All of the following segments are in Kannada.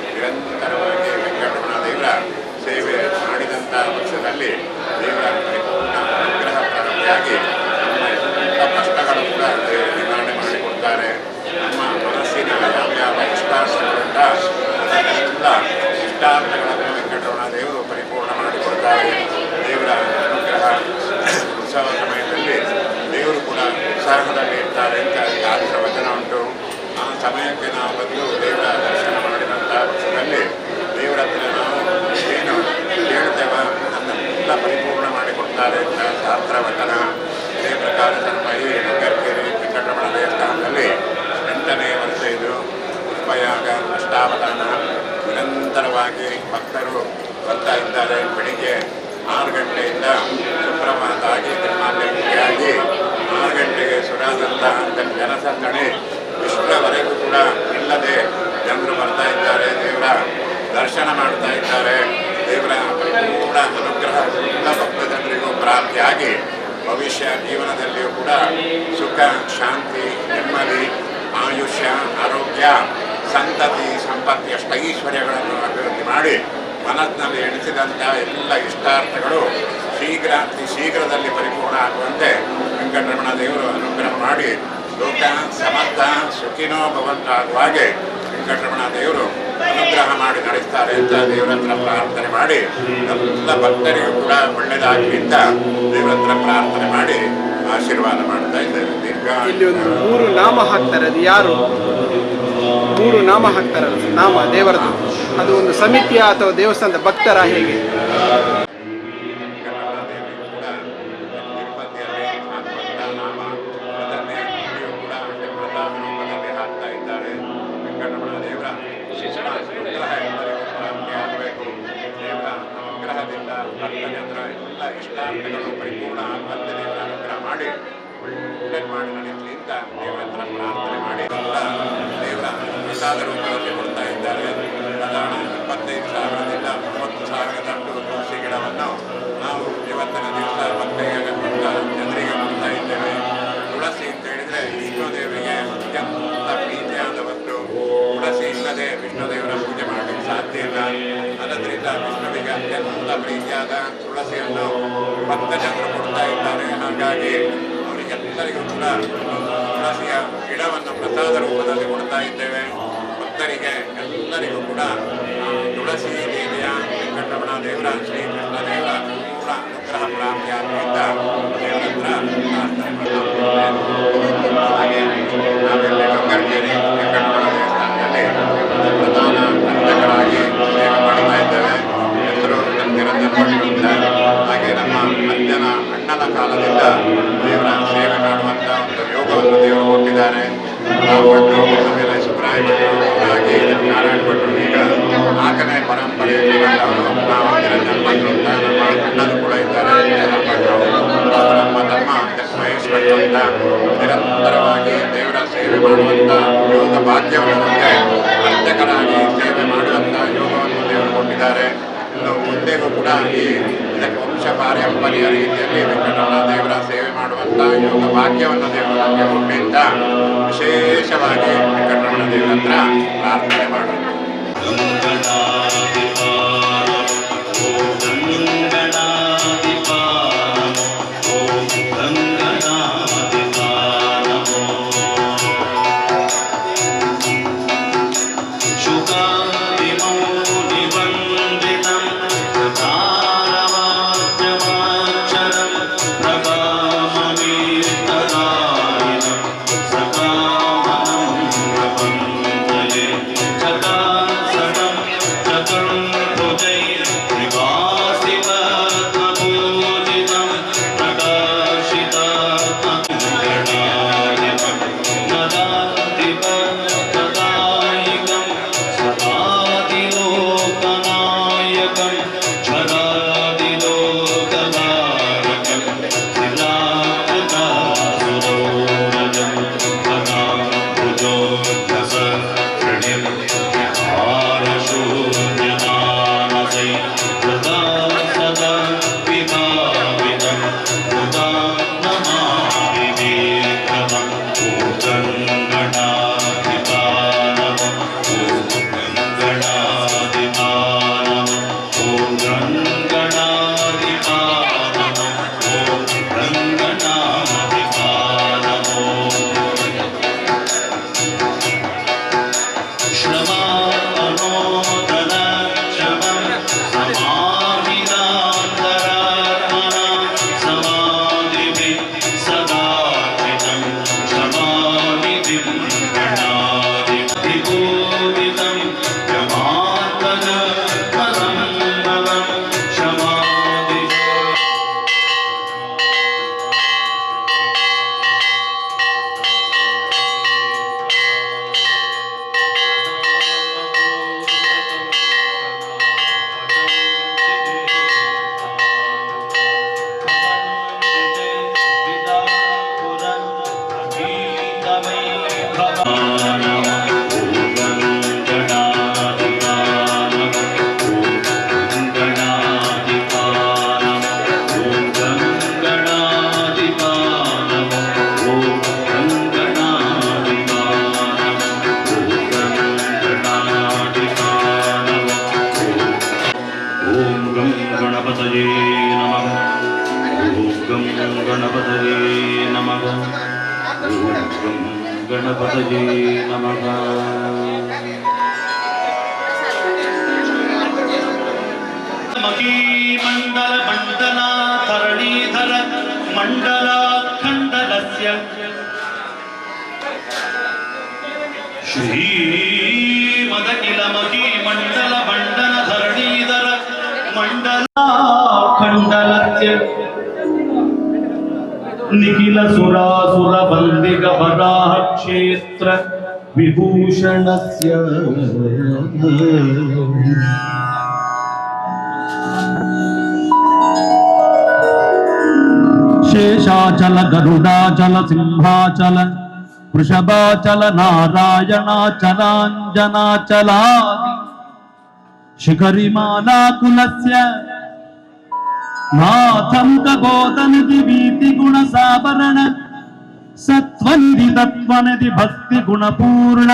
ನಿರಂತರವಾಗಿ ವೆಂಕಟರಮಣ ಉತ್ಸಾಹದಲ್ಲಿ ಇರ್ತಾರೆ ಅಂತ ಶಾಸ್ತ್ರ ವಚನ ಉಂಟು. ಆ ಸಮಯಕ್ಕೆ ನಾವು ಬಂದು ದೇವರ ದರ್ಶನ ಮಾಡಿದಂಥ ವರ್ಷದಲ್ಲಿ ದೇವರ ಹತ್ರ ನಾವು ಏನು ಕೇಳ್ತೇವೆ ಅದನ್ನೆಲ್ಲ ಪರಿಪೂರ್ಣ ಮಾಡಿಕೊಡ್ತಾರೆ ಅಂತ ಶಾಸ್ತ್ರ ವಚನ. ಇದೇ ಪ್ರಕಾರ ನಮ್ಮ ಈ ನಗರಕೆರೆ ವೆಂಕಟರಮಣ ದೇವಸ್ಥಾನದಲ್ಲಿ 8ನೇ ವರ್ಷ ಇದು ಪುಷ್ಪಯಾಗ ಅಷ್ಟಾವಧಾನ. ನಿರಂತರವಾಗಿ ಭಕ್ತರು ಬರ್ತಾ ಇದ್ದಾರೆ. ಬೆಳಿಗ್ಗೆ 6 ಗಂಟೆಯಿಂದ ಸುಪ್ರಭಾತ ಆಗಿ ನಿರ್ಮಾಲ್ಯವಾಗಿ 6 ಗಂಟೆಗೆ ಸುರಾದಂಥ ಜನಸಂದಣಿ ಇಷ್ಟರವರೆಗೂ ಕೂಡ ಇಲ್ಲದೆ ಜನರು ಬರ್ತಾ ಇದ್ದಾರೆ. ದೇವರ ದರ್ಶನ ಮಾಡ್ತಾ ಇದ್ದಾರೆ. ದೇವರ ಪರಿಪೂರ್ಣ ಅನುಗ್ರಹ ಎಲ್ಲ ಭಕ್ತ ಜನರಿಗೂ ಪ್ರಾಪ್ತಿಯಾಗಿ ಭವಿಷ್ಯ ಜೀವನದಲ್ಲಿಯೂ ಕೂಡ ಸುಖ, ಶಾಂತಿ, ನೆಮ್ಮದಿ, ಆಯುಷ್ಯ, ಆರೋಗ್ಯ, ಸಂತತಿ, ಸಂಪತ್ತಿ, ಅಷ್ಟೈಶ್ವರ್ಯಗಳನ್ನು ಅಭಿವೃದ್ಧಿ ಮಾಡಿ ಮನಸ್ಸಿನಲ್ಲಿ ಎಣಿಸಿದಂಥ ಎಲ್ಲ ಇಷ್ಟಾರ್ಥಗಳು ಅತಿ ಶೀಘ್ರದಲ್ಲಿ ಪರಿಪೂರ್ಣ ಆಗುವಂತೆ ವೆಂಕಟರಮಣ ದೇವರು ಅನುಗ್ರಹ ಮಾಡಿ ಲೋಕ ಸಮರ್ಥ ಸುಖಿನೋ ಭವಂತ ಆಗುವ ಹಾಗೆ ವೆಂಕಟರಮಣ ದೇವರು ಅನುಗ್ರಹ ಮಾಡಿ ನಡೆಸ್ತಾರೆ ಅಂತ ದೇವರ ಹತ್ರ ಪ್ರಾರ್ಥನೆ ಮಾಡಿ ಎಲ್ಲ ಭಕ್ತರಿಗೂ ಕೂಡ ಒಳ್ಳೆಯದಾಗಲಿ ಅಂತ ದೇವರ ಹತ್ರ ಪ್ರಾರ್ಥನೆ ಮಾಡಿ ಆಶೀರ್ವಾದ ಮಾಡ್ತಾ ಇದ್ದೇವೆ. ಇಲ್ಲಿ ಒಂದು 3 ನಾಮ ಹಾಕ್ತಾರೆ. ಅದು ಯಾರು 3 ನಾಮ ಹಾಕ್ತಾರಲ್ಲ, ನಾಮ ದೇವರದು, ಅದು ಒಂದು ಸಮಿತಿಯ ಅಥವಾ ದೇವಸ್ಥಾನದ ಭಕ್ತರ ಹೇಗೆ? ಇಷ್ಟಾರ್ಥಗಳು ಪರಿಪೂರ್ಣ ಆಗುವಂತೆ ದೇವರ ಅನುಗ್ರಹ ಮಾಡಿ ಒಳ್ಳೆಯದು ಮಾಡಿ ನಡೆಸಲಿ ಅಂತ ದೇವರ ಹತ್ರ ಪ್ರಾರ್ಥನೆ ಮಾಡಿ ದೇವರ ಪ್ರಸಾದ ರೂಪದಲ್ಲಿ ಕೊಡ್ತಾ ಇದ್ದಾರೆ. ಸಾಧಾರಣ 25,000ದಿಂದ 30,000 ತುಳಸಿ ಗಿಡವನ್ನು ನಾವು ಇವತ್ತಿನ ದಿವಸ ಭಕ್ತರಿಗೆ ಜನರಿಗೆ ಕೊಡ್ತಾ ಇದ್ದೇವೆ. ತುಳಸಿ ಅಂತ ಹೇಳಿದರೆ ವಿಷ್ಣು ದೇವರಿಗೆ ಅತ್ಯಂತ ಪ್ರೀತಿಯಾದ ವಸ್ತು. ತುಳಸಿ ಇಲ್ಲದೆ ವಿಷ್ಣು ದೇವರ ಪೂಜೆ ಮಾಡಲಿಕ್ಕೆ ಸಾಧ್ಯ ಇಲ್ಲ. ಅದರಿಂದ ವಿಷ್ಣುವಿಗೆ ಅತ್ಯಂತ ಪ್ರೀತಿಯಾದ ತುಳಸಿಯನ್ನು ಭಕ್ತ ಜನರು ಕೊಡ್ತಾ ಇದ್ದಾರೆ. ಹಾಗಾಗಿ ಅವರಿಗೆಲ್ಲರಿಗೂ ಕೂಡ ತುಳಸಿಯ ಗಿಡವನ್ನು ಪ್ರಸಾದ ರೂಪದಲ್ಲಿ ಕೊಡ್ತಾ ಇದ್ದೇವೆ. ಭಕ್ತರಿಗೆ ಎಲ್ಲರಿಗೂ ಕೂಡ ತುಳಸಿ ದೇವಿಯ ವೆಂಕಟರಮಣ ದೇವರ ಶ್ರೀಕೃಷ್ಣ ದೇವರ ಪೂರ್ಣ ಅನುಗ್ರಹ ಪ್ರಾಪ್ತಿಯಾಗುವಂತ ದೇವರ ಹತ್ರ ಪ್ರಾರ್ಥನೆ ಮಾಡ್ತಾರೆ. ಹಾಗೆ ನಾವೆಲ್ಲ ನಗರಕೆರೆ ವೆಂಕಟರಮಣ ದೇವಸ್ಥಾನದಲ್ಲಿ ಪ್ರಧಾನ ಅರ್ಚಕರಾಗಿ ಸೇವೆ ಮಾಡ್ತಾ ಇದ್ದೇವೆ. ಹೆಸರು ನಿರಂತರ. ಹಾಗೆ ನಮ್ಮ ಅಣ್ಣನ ಕಾಲದಿಂದ ದೇವರ ಸೇವೆ ಮಾಡುವಂಥ ಒಂದು ಯೋಗವನ್ನು ದೇವರು ಕೊಟ್ಟಿದ್ದಾರೆ. ಭಟ್ರು, ಆಮೇಲೆ ಸುಬ್ರಾಯ ಭಟ್ರು, ಹಾಗೆ ನಾರಾಯಣ ಭಟ್ರು, ಈಗ 4ನೇ ಪರಂಪರೆಯಲ್ಲಿ ಬಂದವರು ನಾವು ನಿರಂಜನ ಭಟ್ರು ಅಂತ ನಮ್ಮ ಅಣ್ಣನು ಕೂಡ ಇದ್ದಾರೆ. ಭಟ್ರು ನಮ್ಮ ತಮ್ಮ ಮಹೇಶ್ ಭಟ್ರು ಅಂತ ನಿರಂತರವಾಗಿ ದೇವರ ಸೇವೆ ಮಾಡುವಂಥ ಯೋಗ ಭಾಗ್ಯವನ್ನು ನಮಗೆ ಅರ್ಚಕರಾಗಿ ಸೇವೆ ಮಾಡುವಂಥ ಯೋಗವನ್ನು ದೇವರು ಕೊಟ್ಟಿದ್ದಾರೆ. ಇನ್ನು ಮುಂದೆಗೂ ಕೂಡ ಇದಕ್ಕೆ ವಂಶ ಪಾರಂಪರ್ಯ ರೀತಿಯಲ್ಲಿ ವೆಂಕಟರಮಣ ದೇವರ ಸೇವೆ ಮಾಡುವಂಥ ಯೋಗ ಭಾಗ್ಯವನ್ನು ದೇವರು ನಮಗೆ ಕೊಟ್ಟಿ ಅಂತ ವಿಶೇಷವಾಗಿ ವೆಂಕಟರಮಣ ದೇವರ ಹತ್ರ ಪ್ರಾರ್ಥನೆ ಮಾಡೋದು. Jagam गणपतये नमः। महीमण्डल मण्डलाधरणीधर मण्डलाखण्डलस्य श्रीमदखिल महीमण्डल मण्डलधरणीधर मण्डलाखण्डलस्य निखिल सुरासुर वंदिक वराह क्षेत्र विभूषणस्य शेषाचल गरुडाचल सिंहाचल वृषभाचल नारायणाचलाञ्जनाचलादि शिखरिमाला कुलस्य नाथं कबोधनिधि वीति गुण सावरण सत्वनिधि तत्वनिधि भक्ति गुण पूर्ण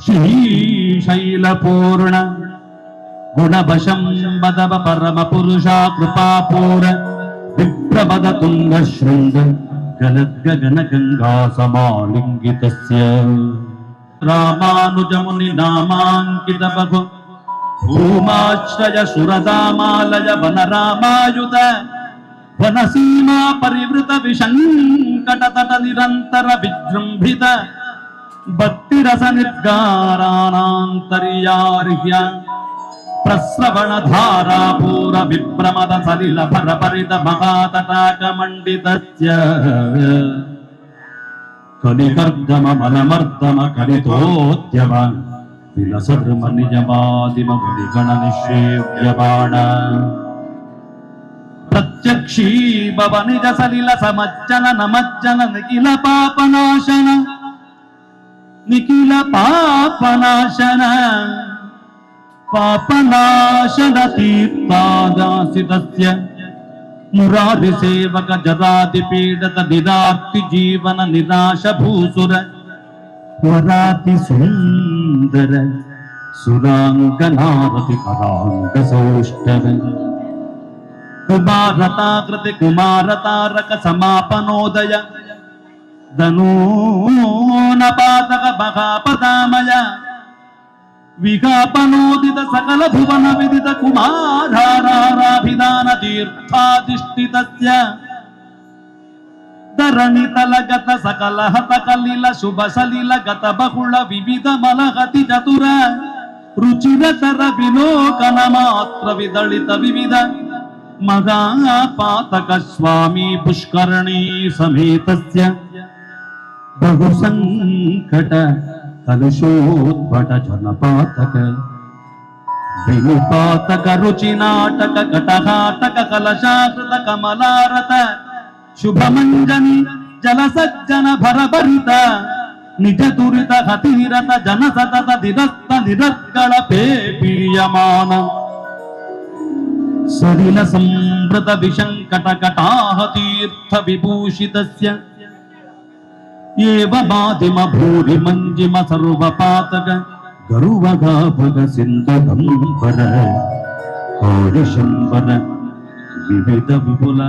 श्री शैलपूर्ण गुणवशं बदव परम पुरुषा कृपापूर विप्रपद तुंग शृंग गलद्गगन गंगा समालिंगितस्य रामानुज मुनि नामांकित बभु भूमाश्रय सुरदामालय वनरामायुध वनसीमा परिवृत विशंकट तट निरंतर विजृंभित भक्तिरस निर्गारानान्तर्यार्ह्य प्रस्रवण धारा पूर विप्रमद सलिल भरपरित महातटाक मंडितस्य कलिकर्दम मनमर्दम कलितोद्यम विलसधर्म निजमादिम मुनिगण निषेव्यमाण प्रत्यक्षी भव निज सलिल समज्जन नमज्जन निखिल पापनाशन पापनाशन तीर्थादासितस्य मुरारि सेवक जरादि पीडत निरार्ति जीवन निराश भूसुर वराति सुंदर सुरांगनारति करांग सौष्ठव कुमारताकृति कुमारतारक समापनोदय धनूनपातक महापदामय विगापनोदित सकल भुवन विदित कुमाराराभिधान तीर्थाधिष्ठितस्य धरणि तलगत सकल हत कलिल शुभ सलिल गत बहुल विविध मलहति चतुर रुचिर तर विलोकन मात्र विदलित विविध महापातक स्वामी पुष्करणी समेतस्य बहु संकट कलुषोद्भट जनपातक विनुपातक रुचि नाटक कटहाटक कलशाकृत कमलारत शुभमंजनी जल सज्जन भरभरित निज दुरित हतिरत जन सतत निरस्त निरर्गल पेपीयमान सलिल संवृत विशंकट कटाह तीर्थ विभूषितस्य एवमादिम भूरि मंजिम सर्वपातक गरुवगाभग सिंधुगंबर हौरिशंबर विविध विपुल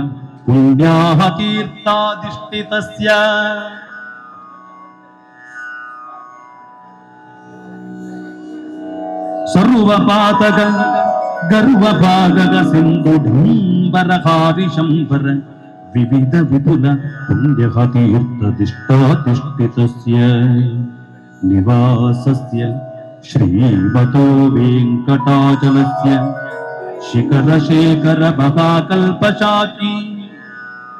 पुण्याः तीर्थाधिष्ठितस्य सर्वपातक गर्वभागक सिंधुढंबर हौरिशंबर विविध विपुल पुण्यः तीर्थाधिष्ठितस्य निवासस्य श्रीमतो वेंकटाचलस्य शिखर शेखर महाकल्पशाखी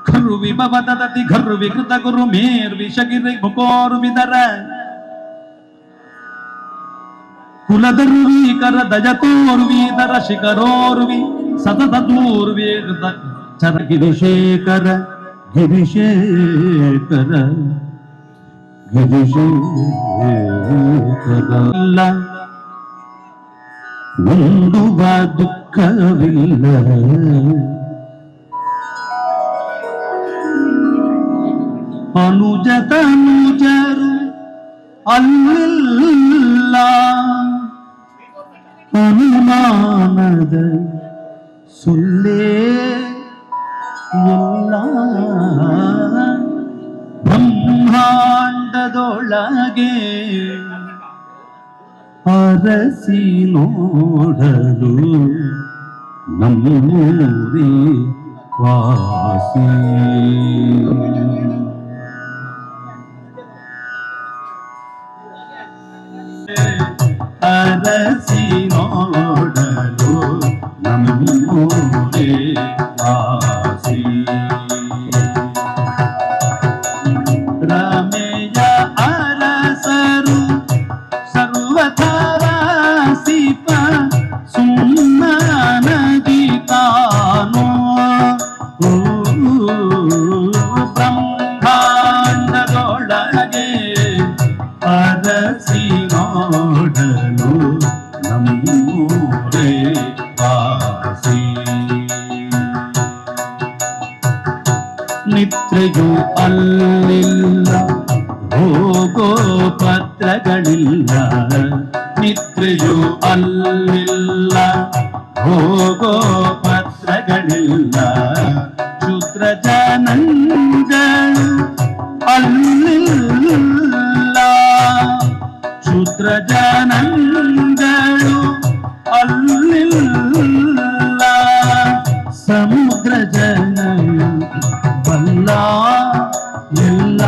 घरु विभव ददति घरु विकृत गुरु मेर विषगिरि मुकोर विदर कुलदर्वी कर दजतोर्वी दर शिखरोर्वी सतत दूर्वी चर गिरिशेखर गिरिशेखर ಗಿರಿಶೇಖರಲ್ಲ ಮುಂದುವ ದುಃಖವಿಲ್ಲ ಅನುಜತನುಜರು ಅಲ್ಲಿಲ್ಲ ಅನುಮಾನದ ಸುಳ್ಳೇ ಎಲ್ಲ ಬ್ರಹ್ಮಾಂಡದೊಳಗೆ ಅರಸಿ ನೋಡಲು ನಮ್ಮೂರೇ ವಾಸಿ ಅರಸಿ ನೋಡಲು ನಮ್ಮೂರೇ ವಾಸಿ ರಮೆಯ ಅರಸರು ಸರ್ವಥರ ಸಿಪ ಸುಮ್ಮನದಿ ತಾನೋ ಬ್ರಹ್ಮಾಂಡದೊಳಗೆ ಅರಸಿ ನೋಡಲು ನಮ್ಮೂರೇ ವಾಸಿ ನಿದ್ರೆಯೂ ಅಲ್ಲಿಲ್ಲ ಹೋಗೋ ಪತ್ರಗಳಿಲ್ಲ ನಿದ್ರೆಯೂ ಅಲ್ಲಿಲ್ಲ ಹೋಗೋ ಪತ್ರಗಳಿಲ್ಲ ಶೂದ್ರ ಜನಗಳು ಅಲ್ಲಿಲ್ಲ ಶೂದ್ರ ಜನಗಳು ಅಲ್ಲಿಲ್ಲ ಸಮುದ್ರ ಜನ ಬಲ್ಲ ಎಲ್ಲ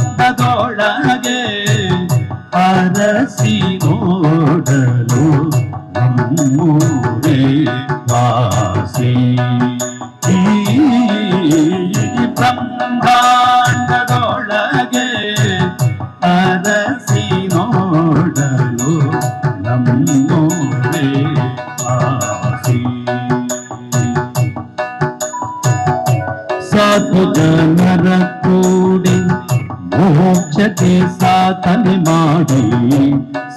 ಬ್ರಹ್ಮಾಂಡದೊಳಗೆ ಅರಸಿ ನೋಡಲು ನಮ್ಮೂರೇ ವಾಸಿ ಬ್ರಹ್ಮಾಂಡದೊಳಗೆ ಅರಸಿ ನೋಡಲು ನಮ್ಮೂರೇ ವಾಸಿ ಸಾಧು ಜನರ ಕೂಡಿ ಮೋಕ್ಷಕ್ಕೆ ಸಾಧನೆ ಮಾಡಿ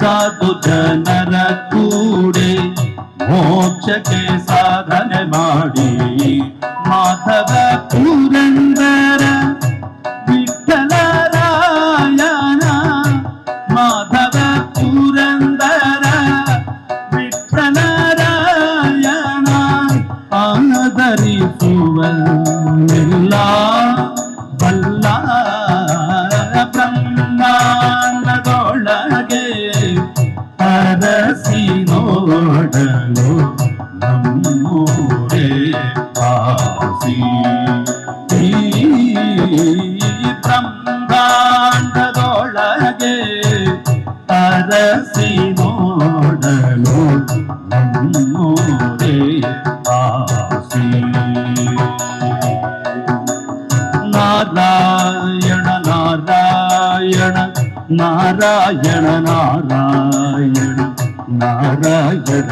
ಸಾಧು ಜನರ ಕೂಡಿ ಮೋಕ್ಷಕ್ಕೆ ಸಾಧನೆ ಮಾಡಿ ಮಾಧವ ಪುರಂದರ ವಿಠಲರಾಯಣ ಮಾಧವ ಪುರಂದರ ವಿಠಲರಾಯಣ ಆದರಿಸುವ ಎಲ್ಲ ಬಲ್ಲ ಬ್ರಹ್ಮಾಂಡದೊಳಗೆ ಅರಸಿ ನೋಡಲು ನಮ್ಮೂರೇ ವಾಸಿ ಬ್ರಹ್ಮಾಂಡದೊಳಗೆ ಅರಸಿ ನೋಡಲು ನಮ್ಮೂರೇ ವಾಸಿ ನಾರಾಯಣ ನಾರಾಯಣ ನಾರಾಯಣ ನಾರಾಯಣ ನಾರಾಯಣ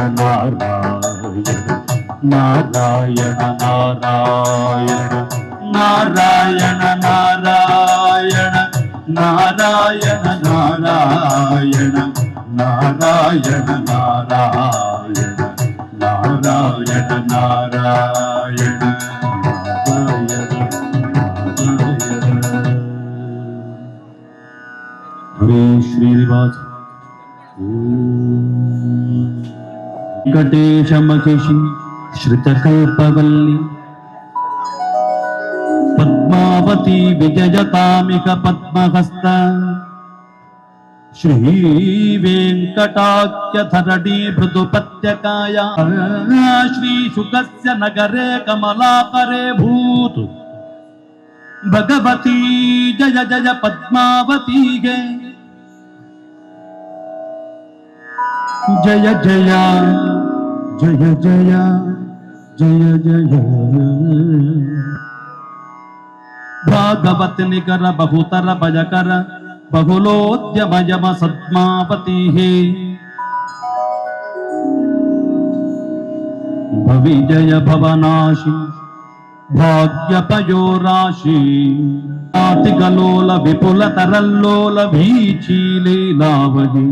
ನಾರಾಯಣ ನಾರಾಯಣ ನಾರಾಯಣ ನಾರಾಯಣ ನಾರಾಯಣ ನಾರಾಯಣ ನಾರಾಯಣ ನಾರಾಯಣ ನಾರಾಯಣ ನಾರಾಯಣ ಹರೇ ಶ್ರೀನಿವಾಸ ವೆಂಕಟೇಶ ಮಹಿಷಿ ಶ್ರಿತಕಲ್ಪವಲ್ಲಿ ಪದ್ಮಾವತಿ ವಿಜಯತಾಮಿಕ ಪದ್ಮಹಸ್ತ ಶ್ರೀ ವೆಂಕಟಾಖ್ಯಧರಣಿ ಮೃದುಪತ್ಯಕಾಯ ಶ್ರೀ ಶುಕಸ್ಯ ನಗರೆ ಕಮಲಾಕರೆ ಭೂತು ಭಗವತಿ ಜಯ ಜಯ ಪದ್ಮಾವತಿಗೆ ಜಯ ಜಯ ಜಯ ಜಯ ಜಯ ಜಯ ಭಾಗವತ್ ನಿಕರ ಬಹುತರ ಭಜಕರ ಬಹುಲೋದ್ಯಮಯಮ ಸದ್ಮಾವತಿ ಭವಿ ಜಯ ಭವನಾಶಿ భాగ్యపయో రాశి ఆతికలోల విపుల తరల్లోల భీచీ లీలావహి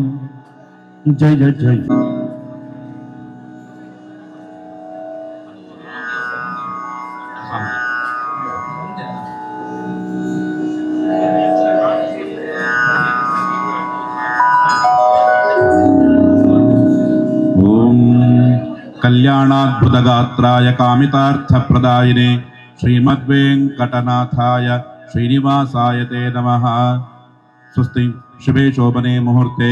జయ జయ. कल्याणाद्भुतगात्राय कामितार्थप्रदायिने श्रीमद्वेङ्कटनाथाय श्रीनिवासाय ते नमः. स्वस्ति शुभे शोभने मुहूर्ते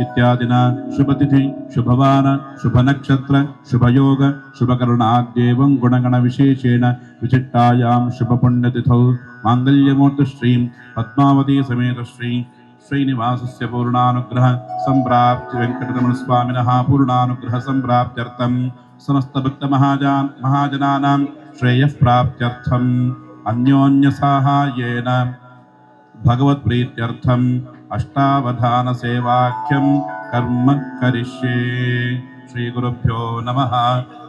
इत्यादिना शुभतिथि शुभवान शुभनक्षत्र शुभयोग शुभकरुणाद्येवं गुणगणविशेषेण विशिष्टायां शुभपुण्यतिथौ माङ्गल्यमूर्तिश्रीं पद्मावती समेत श्रीनिवासस्य पूर्णानुग्रह संप्राप्ति वेंकटरमण स्वामिनः पूर्णानुग्रह संप्राप्त्यर्थं समस्त भक्त महाजनानां श्रेयः प्राप्त्यर्थं अन्योन्य साहाय्येन भगवत् प्रीत्यर्थं अष्टावधान सेवाख्यं कर्म करिष्ये. श्री गुरुभ्यो नमः.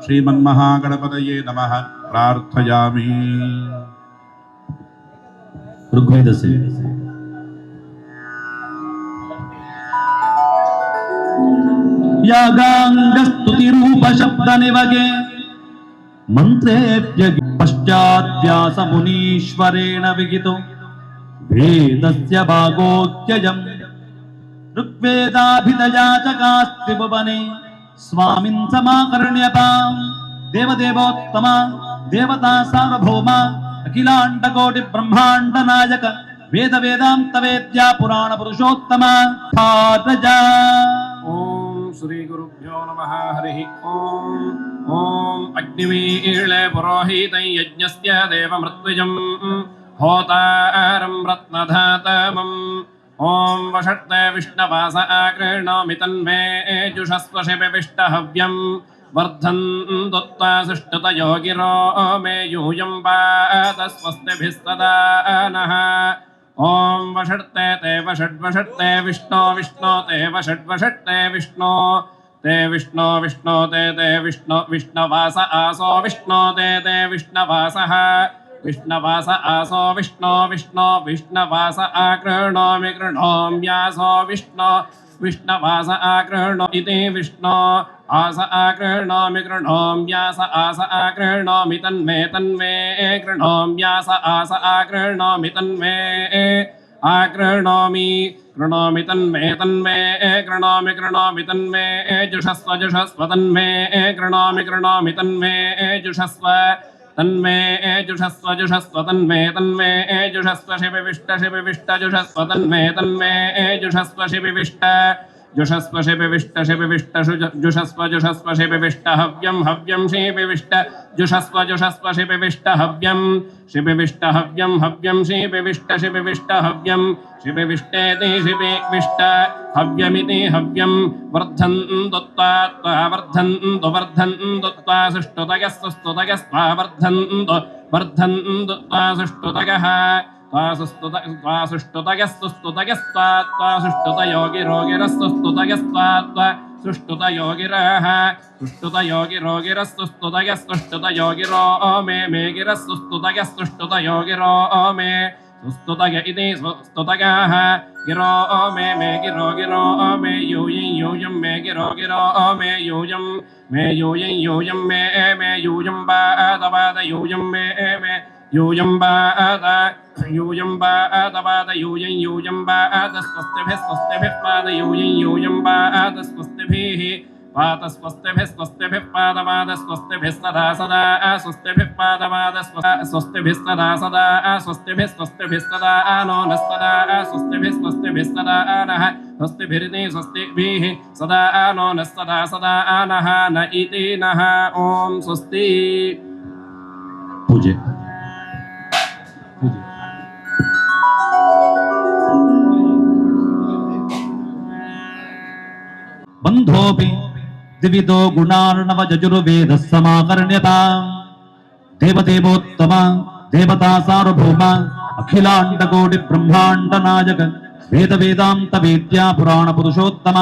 श्रीमन्महागणपतये नमः. प्रार्थयामि. ऋग्वेद से यागांगस्तुति रूप शब्द निवगे मंत्रेभ्य पश्चात् व्यास मुनीश्वरेण विहितो वेदस्य भागोच्ययम् ऋग्वेदाभिधया चकास्ति भुवने स्वामिन् समाकर्ण्यताम् देवदेवोत्तम देवता सार्वभौम अखिलाण्डकोटि ब्रह्माण्ड नायक वेद वेदांत वेद्या पुराण पुरुषोत्तम भारजा. ओम श्री गुरुभ्यो नमः. हरि ओम. ओम अग्निवीळे पुरोहितं यज्ञस्य देवमृत्युजं होतारं रत्नधातमम्. ओम वषट्ते विष्णवास आकृणोमि तन्मे जुषस्वशिपिष्टहव्यं वर्धन् दत्त्वा सुष्ठुतयो गिरो मे यूयं पात स्वस्तिभिस्तदा नः. ओम वषट्ते ते वषड्वषट्ते विष्णो विष्णो ते वषड्वषट्ते विष्णो ते विष्णो विष्णो ते विष्णो विष्णवास आसो विष्णो ते विष्णवासः विष्णवास आसो विष्णो विष्णो विष्णवास आकृणोमि कृणोम्यासो विष्णो विष्णवास आकृणो इति विष्णो आस आकृणोमि कृणोम्यास आस आकृणोमि तन्मे तन्मे कृणोम्यास आस आकृणोमि तन्मे आकृणोमि कृणोमि तन्मे तन्मे कृणोमि कृणोमि तन्मे जुषस्व जुषस्व तन्मे कृणोमि कृणोमि तन्मे जुषस्व तन्मे जुषस्व जुषस्व तन्मे तन्मे जुषस्व शिविविष्ट शिविविष्ट जुषस्व तन्मे तन्मे जुषस्व शिविविष्ट जुषस्व शिविविष्ट शिविविष्ट जुषस्व जुषस्व शिविविष्ट हव्यं हव्यं शिविविष्ट जुषस्व जुषस्व शिविविष्ट हव्यं शिविविष्ट हव्यं हव्यं शिविविष्ट शिविविष्ट हव्यं शिविविष्टेति शिविविष्ट हव्यमिति हव्यं वर्धन् दत्त्वा वर्धन् दत्त्वा सुष्ठुतयस्तुतयस्त्वा वर्धन् दत्त्वा सुष्ठुतयः सुष्ठुतयोगिरोगिरस्तुस्तुतयस्त्वा सुष्ठुतयोगिरः सुष्ठुतयोगिरोगिरस्तुस्तुतयस्तुष्टुतयोगिरो मे गिरस्तुस्तुतयस्तुष्टुतयोगिरो मे सुस्तुतय इति स्तुतयः गिरो मे गिरो गिरो मे यूयं मे गिरो गिरो मे यूयं मे यूयं पाद यूयं मे यूयं पाद यूयं पाद स्वस्तिभिः पाद यूयं पाद स्वस्तिभिः पाद स्वस्तिभिः पादपाद स्वस्तिभिः सदा सदा स्वस्तिभिः पादपाद स्वस्तिभिः सदा सदा स्वस्तिभिः सदा नो नस्तदा स्वस्तिभिः सदा नः स्वस्तिभिरिति स्वस्तिभिः सदा नो नस्तदा सदा नः न इति नः. ओम स्वस्ति. पूजे बंधोपि दिविदो गुणार्णव जजुर्वेद समाकर्ण्यता देवदेवोत्तम देवता सार्वभौम अखिलांड कोटि ब्रह्मांड नायक वेद वेदांत वेद्या पुराण पुरुषोत्तम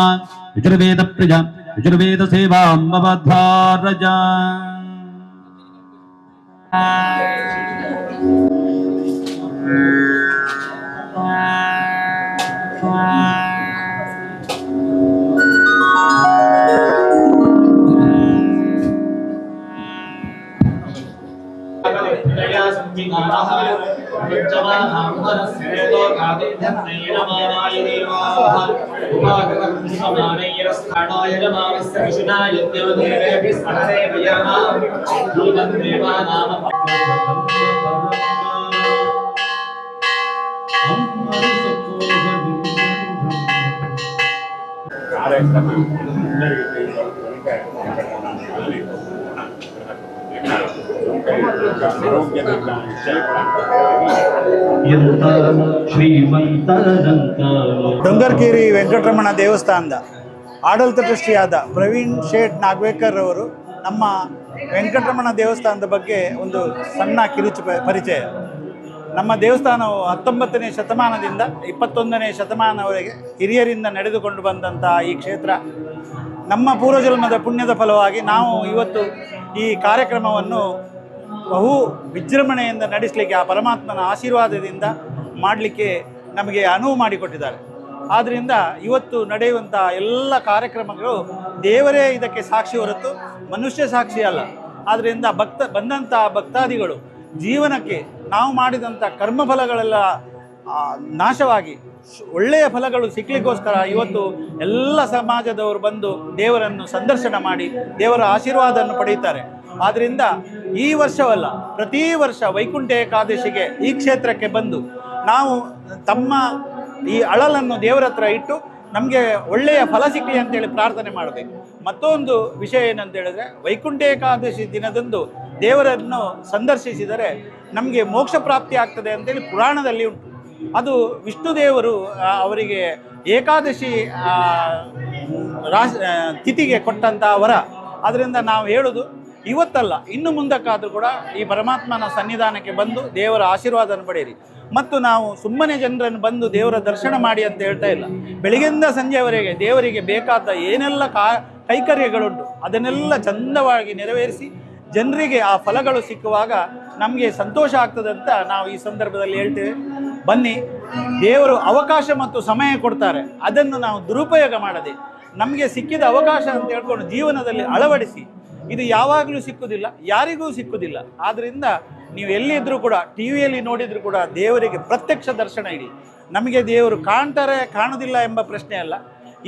यजुर्वेद प्रिय यजुर्वेद सेवां भवद्भारजा. ಕಾರ್ಯಕ್ರಮ ಆರೋಗ್ಯದಿಂದ ಡೊಂಗರ್ಕೇರಿ ವೆಂಕಟರಮಣ ದೇವಸ್ಥಾನದ ಆಡಳಿತ ಟ್ರಸ್ಟಿಯಾದ ಪ್ರವೀಣ್ ಶೇಟ್ ನಾಗವೇಕರ್ ಅವರು ನಮ್ಮ ವೆಂಕಟರಮಣ ದೇವಸ್ಥಾನದ ಬಗ್ಗೆ ಒಂದು ಸಣ್ಣ ಕಿರುಚು ಪರಿಚಯ. ನಮ್ಮ ದೇವಸ್ಥಾನವು 19ನೇ ಶತಮಾನದಿಂದ 21ನೇ ಶತಮಾನವರೆಗೆ ಹಿರಿಯರಿಂದ ನಡೆದುಕೊಂಡು ಬಂದಂತಹ ಈ ಕ್ಷೇತ್ರ ನಮ್ಮ ಪೂರ್ವಜನ್ಮದ ಪುಣ್ಯದ ಫಲವಾಗಿ ನಾವು ಇವತ್ತು ಈ ಕಾರ್ಯಕ್ರಮವನ್ನು ಬಹು ವಿಜೃಂಭಣೆಯಿಂದ ನಡೆಸಲಿಕ್ಕೆ ಆ ಪರಮಾತ್ಮನ ಆಶೀರ್ವಾದದಿಂದ ಮಾಡಲಿಕ್ಕೆ ನಮಗೆ ಅನುವು ಮಾಡಿಕೊಟ್ಟಿದ್ದಾರೆ. ಆದ್ದರಿಂದ ಇವತ್ತು ನಡೆಯುವಂಥ ಎಲ್ಲ ಕಾರ್ಯಕ್ರಮಗಳು ದೇವರೇ ಇದಕ್ಕೆ ಸಾಕ್ಷಿ ಹೊರತು ಮನುಷ್ಯ ಸಾಕ್ಷಿ ಅಲ್ಲ. ಆದ್ದರಿಂದ ಬಂದಂಥ ಭಕ್ತಾದಿಗಳು ಜೀವನಕ್ಕೆ ನಾವು ಮಾಡಿದಂಥ ಕರ್ಮಫಲಗಳೆಲ್ಲ ನಾಶವಾಗಿ ಒಳ್ಳೆಯ ಫಲಗಳು ಸಿಕ್ಕಲಿಕ್ಕೋಸ್ಕರ ಇವತ್ತು ಎಲ್ಲ ಸಮಾಜದವರು ಬಂದು ದೇವರನ್ನು ಸಂದರ್ಶನ ಮಾಡಿ ದೇವರ ಆಶೀರ್ವಾದವನ್ನು ಪಡೆಯುತ್ತಾರೆ. ಆದ್ದರಿಂದ ಈ ವರ್ಷವಲ್ಲ, ಪ್ರತಿ ವರ್ಷ ವೈಕುಂಠ ಏಕಾದಶಿಗೆ ಈ ಕ್ಷೇತ್ರಕ್ಕೆ ಬಂದು ನಾವು ತಮ್ಮ ಈ ಅಳಲನ್ನು ದೇವರ ಹತ್ರ ಇಟ್ಟು ನಮಗೆ ಒಳ್ಳೆಯ ಫಲ ಸಿಕ್ಕಲಿ ಅಂತೇಳಿ ಪ್ರಾರ್ಥನೆ ಮಾಡಬೇಕು. ಮತ್ತೊಂದು ವಿಷಯ ಏನಂತ ಹೇಳಿದ್ರೆ, ವೈಕುಂಠ ಏಕಾದಶಿ ದಿನದಂದು ದೇವರನ್ನು ಸಂದರ್ಶಿಸಿದರೆ ನಮಗೆ ಮೋಕ್ಷ ಪ್ರಾಪ್ತಿ ಆಗ್ತದೆ ಅಂತೇಳಿ ಪುರಾಣದಲ್ಲಿ ಉಂಟು. ಅದು ವಿಷ್ಣು ದೇವರು ಅವರಿಗೆ ಏಕಾದಶಿ ತಿಥಿಗೆ ಕೊಟ್ಟಂಥ ವರ. ಅದರಿಂದ ನಾವು ಹೇಳೋದು ಇವತ್ತಲ್ಲ, ಇನ್ನು ಮುಂದಕ್ಕಾದರೂ ಕೂಡ ಈ ಪರಮಾತ್ಮನ ಸನ್ನಿಧಾನಕ್ಕೆ ಬಂದು ದೇವರ ಆಶೀರ್ವಾದವನ್ನು ಪಡೆಯಿರಿ. ಮತ್ತು ನಾವು ಸುಮ್ಮನೆ ಜನರನ್ನು ಬಂದು ದೇವರ ದರ್ಶನ ಮಾಡಿ ಅಂತ ಹೇಳ್ತಾ ಇಲ್ಲ. ಬೆಳಗ್ಗೆಯಿಂದ ಸಂಜೆಯವರೆಗೆ ದೇವರಿಗೆ ಬೇಕಾದ ಏನೆಲ್ಲ ಕೈಕರ್ಯಗಳುಂಟು ಅದನ್ನೆಲ್ಲ ಚಂದವಾಗಿ ನೆರವೇರಿಸಿ ಜನರಿಗೆ ಆ ಫಲಗಳು ಸಿಕ್ಕುವಾಗ ನಮಗೆ ಸಂತೋಷ ಆಗ್ತದೆ ಅಂತ ನಾವು ಈ ಸಂದರ್ಭದಲ್ಲಿ ಹೇಳ್ತೇವೆ. ಬನ್ನಿ, ದೇವರು ಅವಕಾಶ ಮತ್ತು ಸಮಯ ಕೊಡ್ತಾರೆ, ಅದನ್ನು ನಾವು ದುರುಪಯೋಗ ಮಾಡದೆ ನಮಗೆ ಸಿಕ್ಕಿದ ಅವಕಾಶ ಅಂತ ಹೇಳ್ಕೊಂಡು ಜೀವನದಲ್ಲಿ ಅಳವಡಿಸಿ. ಇದು ಯಾವಾಗಲೂ ಸಿಕ್ಕುವುದಿಲ್ಲ, ಯಾರಿಗೂ ಸಿಕ್ಕುವುದಿಲ್ಲ. ಆದ್ದರಿಂದ ನೀವು ಎಲ್ಲಿದ್ದರೂ ಕೂಡ, ಟಿ ವಿಯಲ್ಲಿ ನೋಡಿದರೂ ಕೂಡ ದೇವರಿಗೆ ಪ್ರತ್ಯಕ್ಷ ದರ್ಶನ ಇಡಿ. ನಮಗೆ ದೇವರು ಕಾಣ್ತಾರೆ ಕಾಣುವುದಿಲ್ಲ ಎಂಬ ಪ್ರಶ್ನೆ ಅಲ್ಲ.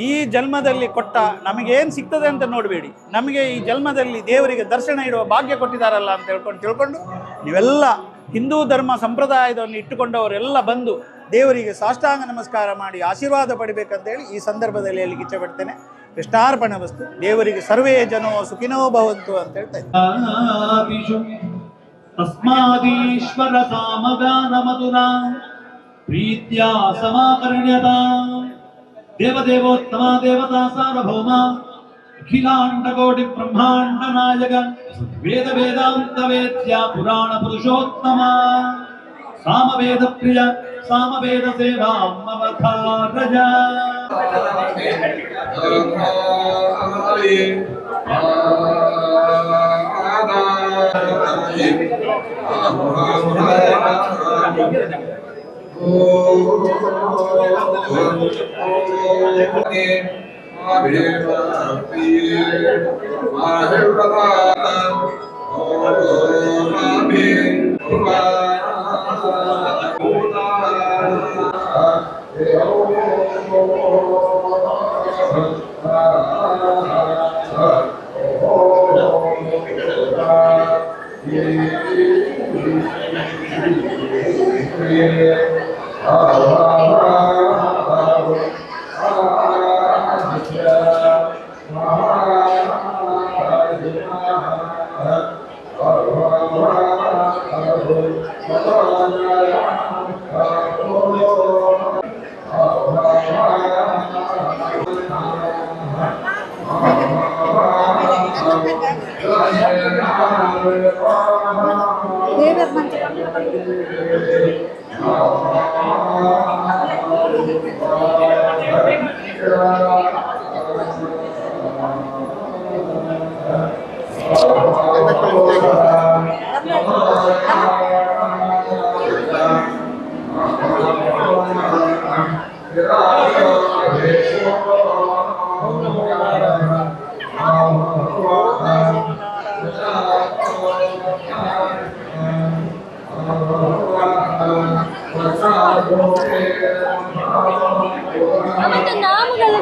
ಈ ಜನ್ಮದಲ್ಲಿ ಕೊಟ್ಟ ನಮಗೇನು ಸಿಗ್ತದೆ ಅಂತ ನೋಡಬೇಡಿ, ನಮಗೆ ಈ ಜನ್ಮದಲ್ಲಿ ದೇವರಿಗೆ ದರ್ಶನ ಇಡುವ ಭಾಗ್ಯ ಕೊಟ್ಟಿದ್ದಾರಲ್ಲ ಅಂತ ತಿಳ್ಕೊಂಡು ನೀವೆಲ್ಲ ಹಿಂದೂ ಧರ್ಮ ಸಂಪ್ರದಾಯವನ್ನು ಇಟ್ಟುಕೊಂಡವರೆಲ್ಲ ಬಂದು ದೇವರಿಗೆ ಸಾಷ್ಟಾಂಗ ನಮಸ್ಕಾರ ಮಾಡಿ ಆಶೀರ್ವಾದ ಪಡಿಬೇಕಂತೇಳಿ ಈ ಸಂದರ್ಭದಲ್ಲಿ ಹೇಳಲಿಕ್ಕೆ ಇಚ್ಛೆಪಡ್ತೇನೆ. ಕೃಷ್ಣಾರ್ಪಣ ವಸ್ತು. ದೇವರಿಗೆ ಸರ್ವೇ ಜನೋ ಸುಖಿನೋ ಭವಂತು ಅಂತ ಹೇಳ್ತಾ ಇದ್ದೀನಿ. ತಸ್ಮಾದೀಶ್ವರ ಸಾಮಗಾನ ಮಧುರಾ ಪ್ರೀತ್ಯಾ ಸಮಾಕರ್ಣ್ಯತ ದೇವದೇವೋತ್ತಮ ದೇವತಾ ಸಾರ್ವಭೌಮ ಅಖಿಲಾಂಡ ಕೋಟಿ ಬ್ರಹ್ಮಾಂಡ ನಾಯಕ ವೇದ ವೇದಾಂತ ವೇದ್ಯ ಪುರಾಣ ಪುರುಷೋತ್ತಮ ಸಾಮವೇದ ಪ್ರಿಯ ಸಾಮವೇದ ಸೇವಾ ಮಮತಾರಜ ಅವತ್ತು ನಾಮಗಳ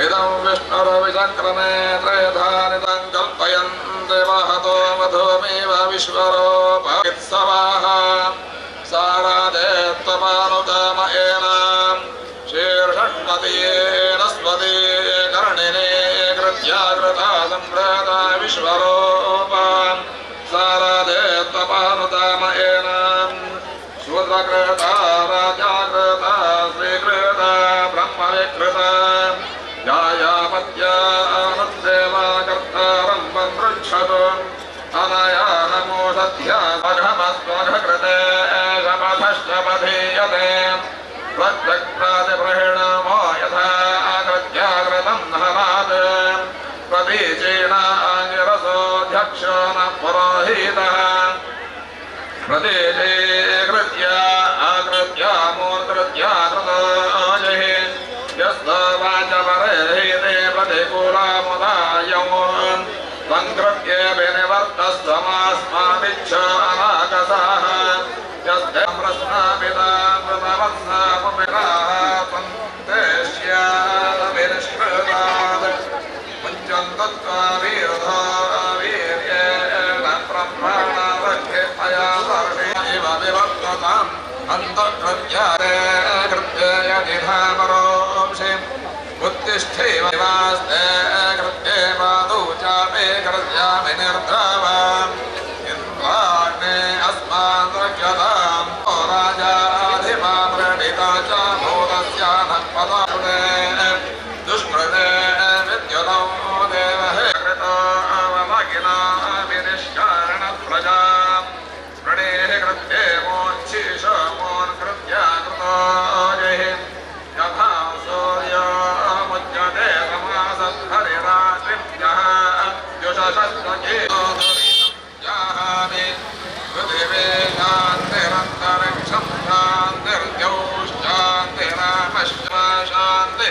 इदं विष्णुरविचक्रमे त्रयधानितं कल्पयन्ते महतो मधुमेव विश्वरूपवित्सवाः सारादेत्वपानुकामयेनां शीर्षण्वतीयेन स्वती कर्णिने कृत्याकृता सम्भ्राता विश्वरूपा सारादेत्वपानुकामयेनां शूद्रकृता राजाकृता श्रीकृता ब्रह्मविकृता जायापत्यानन्देवाकर्तारं पृच्छतु अनया नमोषध्याघमस्वघकृते शपथश्च पधीयते प्रत्यक्प्रातिप्रहिणमो यथा कृत्याकृतं हनात् प्रतीचीनाङ्गिरसोऽध्यक्षो न पुरोहितः प्रतीचीकृत्या आकृत्या मूर्कृत्या कृतो जहि यस्तवाचपरेहिते प्रतिकूलमुदायौ सङ्कृत्य विनिवर्तस्त्वमास्माभिच्छ अनाकसः यस्ते प्रश्नापिता कृतवत्सापुमिराः सन्तेष्यादविनिष्कृतात् मुञ्चन्तु त्वा वीरधो वीर्येण ब्रह्मणारक्षेपया सर्वेव विवर्तताम् अन्तःकृत्यारे कृत्यय निधामरोंषि उत्तिष्ठैवास्ते कृत्ये पादौ चापे कृत्यामि निर्द्रावाम् इन्द्राग्ने अस्मान् रक्षताम् ओ राजाधिमामृणिता च भूतस्यानः पदाकृते दुष्कृते विद्युतौ देवहे कृतो अवमगिना विनिष्कारणप्रजा प्रणेः कृत्ये मोच्छीष मोन्कृत्या कृतो जहि यथा सूर्यो मुच्यते समासद्धरिरात्रिभ्यः युषशस्त्रकेतोदुरितम् पृथिवे शान्तिरन्तरिक्षं शान्तिर्द्यौश्चान्तिरामश्च शान्ति